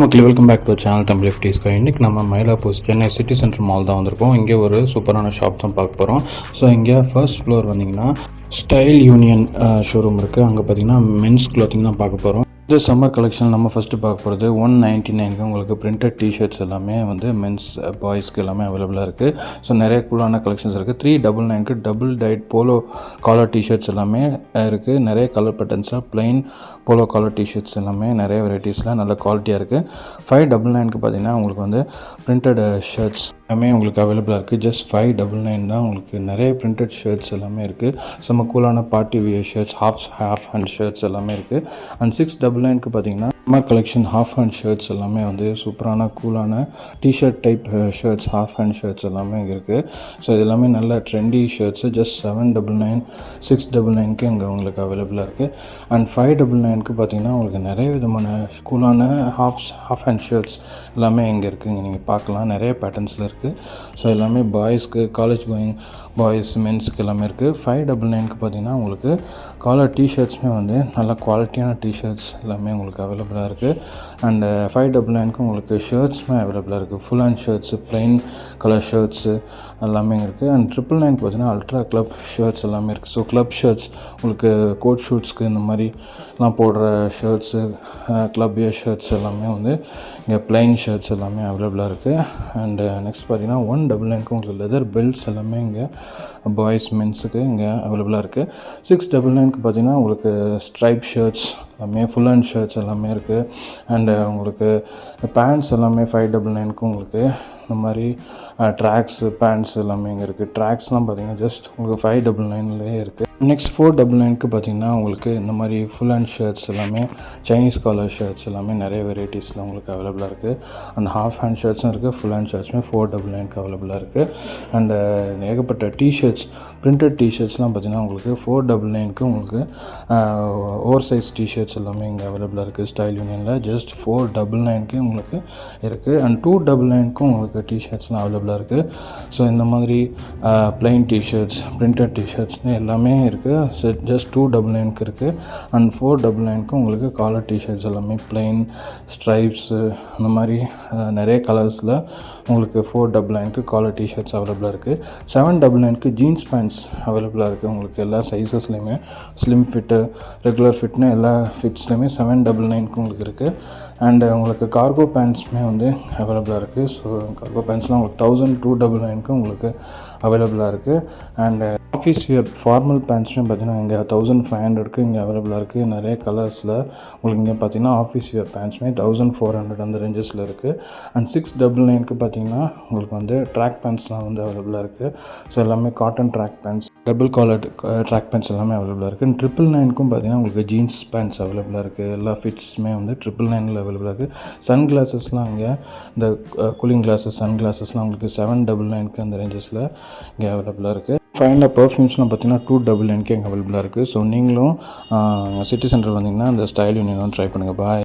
மக்களே, welcome back to channel Tamil எஃப்டிஸ்கா. இன்றைக்கி நம்ம Mylapore Chennai city centre mall தான் வந்திருக்கோம். இங்கே ஒரு சூப்பரான ஷாப் தான் பார்க்க போகிறோம். ஸோ இங்கே ஃபர்ஸ்ட் ஃப்ளோர் வந்தீங்கன்னா ஸ்டைல் யூனியன் ஷோரூம் இருக்குது. அங்கே பார்த்தீங்கன்னா மென்ஸ் க்ளாத்திங் தான் பார்க்க போகிறோம். இது சம்மர் கலெக்ஷன் நம்ம ஃபஸ்ட்டு பார்க்க போகிறது 199க்கு உங்களுக்கு பிரிண்டட் டிஷர்ட்ஸ் எல்லாமே வந்து மென்ஸ் பாய்ஸ்க்கு எல்லாமே அவைலபிளாக இருக்குது. ஸோ நிறைய கூலான கலெக்ஷன்ஸ் இருக்குது. 399க்கு double tight polo collar T-shirts எல்லாமே இருக்குது. நிறைய கலர் பேட்டர்ன்ஸில் ப்ளைன் போலோ காலர் டிஷர்ட்ஸ் எல்லாமே நிறைய வெரைட்டிஸில் நல்ல குவாலிட்டியாக இருக்குது. 599க்கு பார்த்தீங்கன்னா உங்களுக்கு வந்து பிரிண்டட் ஷர்ட்ஸ் எல்லாமே உங்களுக்கு அவைலபிளாக இருக்குது. ஜஸ்ட் 599 தான் உங்களுக்கு நிறைய பிரிண்டட் ஷர்ட்ஸ் எல்லாமே இருக்குது. செம்ம கூலான party wear shirts, half hand shirts எல்லாமே இருக்குது. அண்ட் 699க்கு பார்த்தீங்கன்னா summer collection half hand shirts எல்லாமே வந்து சூப்பரான கூலான T-shirt type shirts, half hand shirts எல்லாமே இருக்குது. ஸோ இது எல்லாமே நல்ல ட்ரெண்டி ஷர்ட்ஸு. ஜஸ்ட் 799, 699க்கு இங்கே உங்களுக்கு அவைலபிளாக இருக்குது. அண்ட் 599க்கு பார்த்தீங்கன்னா உங்களுக்கு நிறைய விதமான கூலான ஹாஃப் ஹேண்ட் ஷர்ட்ஸ் எல்லாமே இங்கே இருக்குதுங்க. நீங்கள் பார்க்கலாம், நிறைய பேட்டர்ன்ஸில் இருக்குது. ஸோ எல்லாமே பாய்ஸ்க்கு, காலேஜ் கோயிங் பாய்ஸ், மென்ஸுக்கு எல்லாமே இருக்குது. 599க்கு பார்த்தீங்கன்னா உங்களுக்கு காலர் டிஷர்ட்ஸுமே வந்து நல்ல குவாலிட்டியான டிஷர்ட்ஸ் எல்லாமே உங்களுக்கு அவைலபிளாக இருக்குது. அண்ட் 599க்கு உங்களுக்கு ஷர்ட்ஸுமே அவைலபிளாக இருக்குது. Full hand shirts, plain colour shirts எல்லாமே இருக்குது. அண்ட் 999 பார்த்தீங்கன்னா அல்ட்ரா கிளப் ஷர்ட்ஸ் எல்லாமே இருக்குது. ஸோ கிளப் ஷர்ட்ஸ் உங்களுக்கு கோட் ஷூட்ஸ்க்கு இந்த மாதிரிலாம் போடுற ஷர்ட்ஸு, கிளப் இயர் ஷர்ட்ஸ் எல்லாமே வந்து இங்கே ப்ளைன் ஷர்ட்ஸ் எல்லாமே அவைலபிளாக இருக்குது. அண்டு நெக்ஸ்ட் பார்த்தீங்கன்னா 199க்கு உங்களுக்கு லெதர் பெல்ட்ஸ் எல்லாமே இங்கே பாய்ஸ் மென்ஸுக்கு இங்கே அவைலபிளாக இருக்குது. 699க்கு பார்த்தீங்கன்னா உங்களுக்கு ஸ்ட்ரைப் ஷர்ட்ஸ் எல்லாமே, ஃபுல் ஹேண்ட் ஷர்ட்ஸ் எல்லாமே இருக்குது. அண்டு உங்களுக்கு பேண்ட்ஸ் எல்லாமே 599க்கு உங்களுக்கு இந்த மாதிரி ட்ராக்ஸு, பேண்ட்ஸ் எல்லாமே இங்கே இருக்குது. ட்ராக்ஸ்லாம் பார்த்தீங்கன்னா ஜஸ்ட் உங்களுக்கு 599லேயே இருக்குது. நெக்ஸ்ட் 499க்கு பார்த்தீங்கன்னா உங்களுக்கு இந்த மாதிரி ஃபுல் ஹேண்ட் ஷர்ட்ஸ் எல்லாமே, சைனீஸ் காலர் ஷர்ட்ஸ் எல்லாமே நிறைய வெரைட்டிஸில் உங்களுக்கு அவைலபிளாக இருக்குது. அண்ட் ஹாஃப் ஹேண்ட் ஷர்ட்ஸும் இருக்குது, ஃபுல் ஹேண்ட் ஷர்ட்ஸுமே 499க்கு அவைலபிளாக இருக்குது. அண்டு ஏகப்பட்ட டிஷர்ட்ஸ், பிரிண்டட் டிஷர்ட்ஸ்லாம் பார்த்தீங்கன்னா உங்களுக்கு 499க்கு உங்களுக்கு ஓவர் சைஸ் டிஷர்ட்ஸ் எல்லாமே இங்கே அவைலபிளாக இருக்குது. ஸ்டைல் யூனியனில் ஜஸ்ட் 499க்கு உங்களுக்கு இருக்குது. அண்ட் 299க்கும் உங்களுக்கு டிஷர்ட்ஸ்லாம் அவைலபிளாக இருக்குது. ஸோ இந்த மாதிரி ப்ளைன் டிஷர்ட்ஸ், பிரிண்டட் டிஷர்ட்ஸ்னு எல்லாமே இருக்குது. ஸோ ஜஸ்ட் 299க்கு இருக்குது. அண்ட் 499க்கு உங்களுக்கு காலர் டிஷர்ட்ஸ் எல்லாமே ப்ளைன் ஸ்ட்ரைப்ஸு இந்த மாதிரி நிறைய கலர்ஸில் உங்களுக்கு 499க்கு காலர் டிஷர்ட்ஸ் அவைலபிளாக இருக்குது. 799க்கு ஜீன்ஸ் பேண்ட்ஸ் அவைலபிளாக இருக்குது. உங்களுக்கு எல்லா சைஸஸ்லையுமே ஸ்லிம் ஃபிட்டு, ரெகுலர் ஃபிட்னு எல்லா ஃபிட்ஸ்லையுமே 799க்கு உங்களுக்கு இருக்குது. அண்டு உங்களுக்கு கார்கோ பேண்ட்ஸுமே வந்து அவைலபிளாக இருக்குது. ஸோ கார்கோ பேண்ட்ஸ்லாம் உங்களுக்கு 1299க்கு உங்களுக்கு அவைலபிளாக இருக்குது. அண்டு ஆஃபீஸ் வியர் ஃபார்மல் பேண்ட்ஸுமே பார்த்தீங்கன்னா இங்கே 1500க்கு இங்கே அவைலபிளாக இருக்குது. நிறைய கலர்ஸில் உங்களுக்கு இங்கே பார்த்தீங்கன்னா ஆஃபீஸ் வியர் பேண்ட்ஸுமே 1400 அந்த ரேஞ்சஸில் இருக்குது. அண்ட் 699க்கு பார்த்தீங்கன்னா உங்களுக்கு வந்து ட்ராக் பேண்ட்ஸ்லாம் வந்து அவைலபிளாக இருக்குது. ஸோ எல்லாமே cotton track pants, double collar track pants எல்லாமே அவைலபிளாக இருக்குது. 999க்கும் பார்த்தீங்கன்னா உங்களுக்கு ஜீன்ஸ் பேண்ட்ஸ் அவைலபிளாக இருக்குது. எல்லா ஃபிட்ஸுமே வந்து 999ல் அவைலபிளாக இருக்குது. சன் கிளாஸஸ்லாம் இங்கே இந்த கூலிங் கிளாஸஸ், சன் கிளாஸஸ்லாம் உங்களுக்கு 799க்கு அந்த ரேஞ்சஸில் இங்கே அவைலபிளாக இருக்குது. ஃபைனலாக பர்ஃப்யூம்ஸ்லாம் பார்த்தீங்கன்னா 299க்கு இங்கே அவைலபிளாக இருக்குது. ஸோ நீங்களும் சிட்டி சென்டர் வந்தீங்கன்னா அந்த ஸ்டைல் யூனியன் ட்ரை பண்ணுங்கள். பாய்.